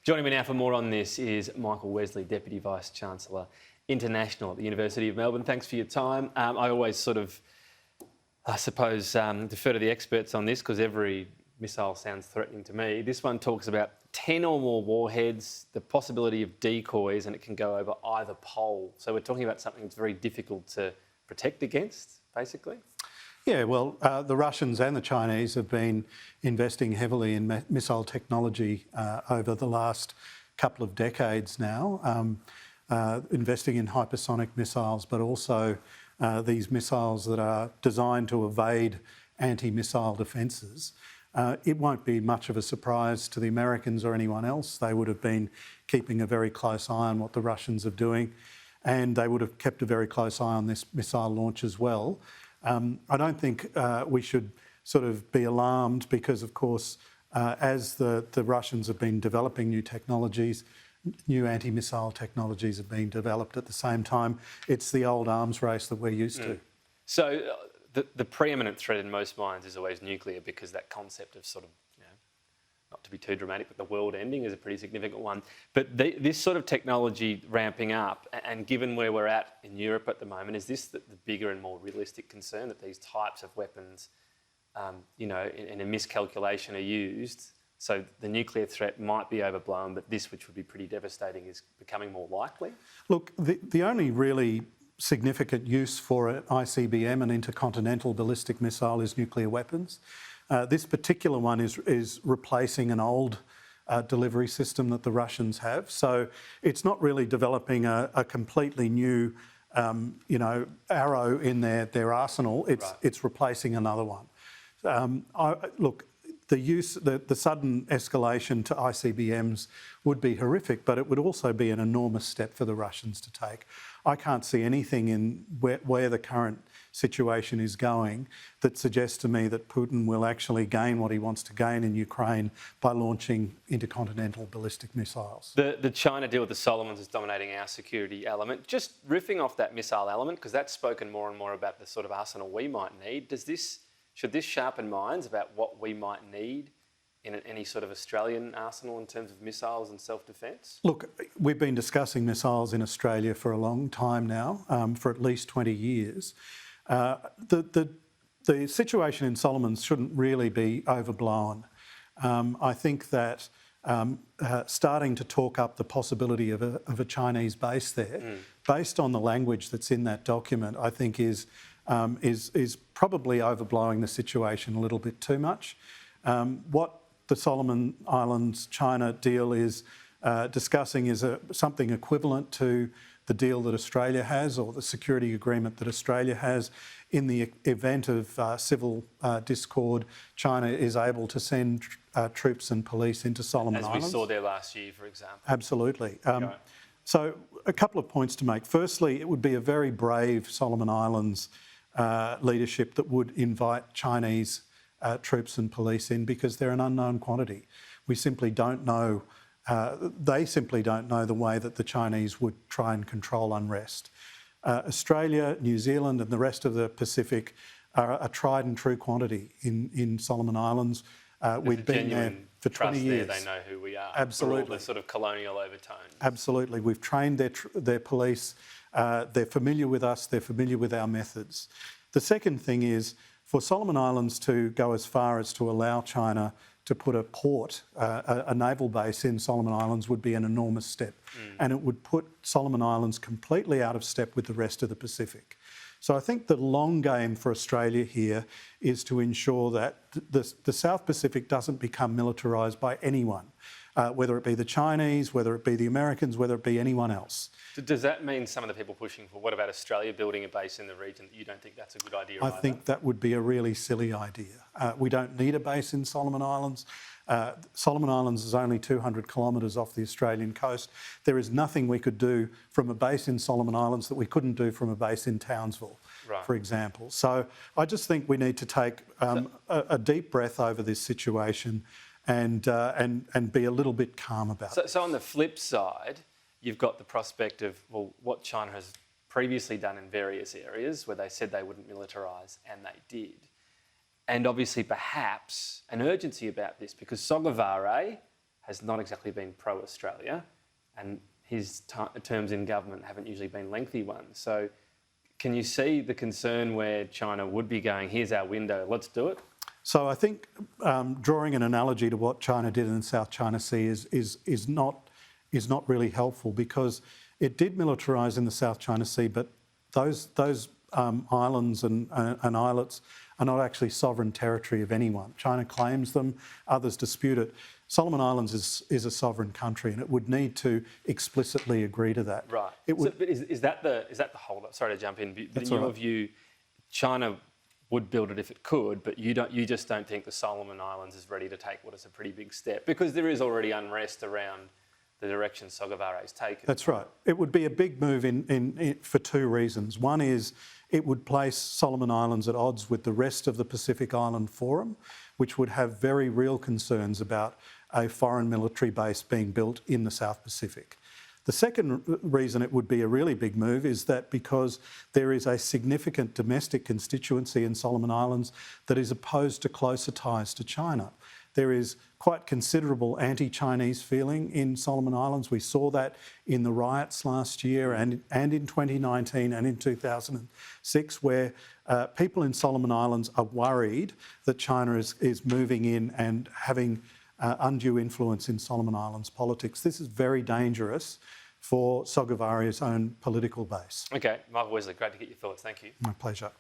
Joining me now for more on this is Michael Wesley, Deputy Vice-Chancellor International at the University of Melbourne. Thanks for your time. I always defer to the experts on this because every missile sounds threatening to me. This one talks about 10 or more warheads, the possibility of decoys, and it can go over either pole. So we're talking about something that's very difficult to protect against, basically. Yeah, well, the Russians and the Chinese have been investing heavily in missile technology over the last couple of decades now, investing in hypersonic missiles, but also these missiles that are designed to evade anti-missile defences. It won't be much of a surprise to the Americans or anyone else. They would have been keeping a very close eye on what the Russians are doing, and they would have kept a very close eye on this missile launch as well. I don't think we should sort of be alarmed because, of course, as the Russians have been developing new technologies, new anti-missile technologies have been developed at the same time. It's the old arms race that we're used to. So the preeminent threat in most minds is always nuclear because that concept of not to be too dramatic, but the world ending is a pretty significant one. But this sort of technology ramping up, and given where we're at in Europe at the moment, is this the bigger and more realistic concern that these types of weapons, in a miscalculation are used? So the nuclear threat might be overblown, but this, which would be pretty devastating, is becoming more likely? Look, the only really significant use for an ICBM, an intercontinental ballistic missile, is nuclear weapons. This particular one is replacing an old delivery system that the Russians have. So it's not really developing a completely new, arrow in their arsenal. It's replacing another one. The sudden escalation to ICBMs would be horrific, but it would also be an enormous step for the Russians to take. I can't see anything in where the current situation is going that suggests to me that Putin will actually gain what he wants to gain in Ukraine by launching intercontinental ballistic missiles. The China deal with the Solomons is dominating our security element. Just riffing off that missile element, because that's spoken more and more about the sort of arsenal we might need. Should this sharpen minds about what we might need in any sort of Australian arsenal in terms of missiles and self-defence? Look, we've been discussing missiles in Australia for a long time now, for at least 20 years. The situation in Solomons shouldn't really be overblown. I think that starting to talk up the possibility of a Chinese base there, based on the language that's in that document, I think is probably overblowing the situation a little bit too much. What the Solomon Islands China deal is discussing is something equivalent to the deal that Australia has, or the security agreement that Australia has. In the event of civil discord, China is able to send troops and police into Solomon Islands. As we saw there last year, for example. Absolutely. So a couple of points to make. Firstly, it would be a very brave Solomon Islands leadership that would invite Chinese troops and police in, because they're an unknown quantity. We simply don't know. They simply don't know the way that the Chinese would try and control unrest. Australia, New Zealand and the rest of the Pacific are a tried and true quantity in Solomon Islands. We've been there for 20 years. There, they know who we are. Absolutely. For all the sort of colonial overtones. Absolutely. We've trained their police. They're familiar with us. They're familiar with our methods. The second thing is, for Solomon Islands to go as far as to allow China to put a port, a naval base in Solomon Islands, would be an enormous step. And it would put Solomon Islands completely out of step with the rest of the Pacific. So I think the long game for Australia here is to ensure that the South Pacific doesn't become militarised by anyone, whether it be the Chinese, whether it be the Americans, whether it be anyone else. Does that mean some of the people pushing for, what about Australia building a base in the region, that you don't think that's a good idea either? I think that would be a really silly idea. We don't need a base in Solomon Islands. Solomon Islands is only 200 kilometres off the Australian coast. There is nothing we could do from a base in Solomon Islands that we couldn't do from a base in Townsville, for example. So I just think we need to take a deep breath over this situation and be a little bit calm about it. So on the flip side, you've got the prospect of, well, what China has previously done in various areas where they said they wouldn't militarise, and they did. And obviously perhaps an urgency about this, because Sogavare has not exactly been pro-Australia, and his terms in government haven't usually been lengthy ones. So can you see the concern where China would be going, here's our window, let's do it? So I think drawing an analogy to what China did in the South China Sea is not really helpful, because it did militarise in the South China Sea, but those islands and islets are not actually sovereign territory of anyone. China claims them, others dispute it. Solomon Islands is a sovereign country, and it would need to explicitly agree to that. Right. But is that the hold-up? Sorry to jump in. But in your view, China would build it if it could, but you just don't think the Solomon Islands is ready to take what is a pretty big step, because there is already unrest around the direction Sogavare has taken. That's right. It would be a big move for two reasons. One is it would place Solomon Islands at odds with the rest of the Pacific Island Forum, which would have very real concerns about a foreign military base being built in the South Pacific. The second reason it would be a really big move is that because there is a significant domestic constituency in Solomon Islands that is opposed to closer ties to China. There is quite considerable anti-Chinese feeling in Solomon Islands. We saw that in the riots last year and in 2019 and in 2006, where people in Solomon Islands are worried that China is moving in and having undue influence in Solomon Islands politics. This is very dangerous for Sogavare's own political base. Okay, Michael Wesley, great to get your thoughts. Thank you. My pleasure.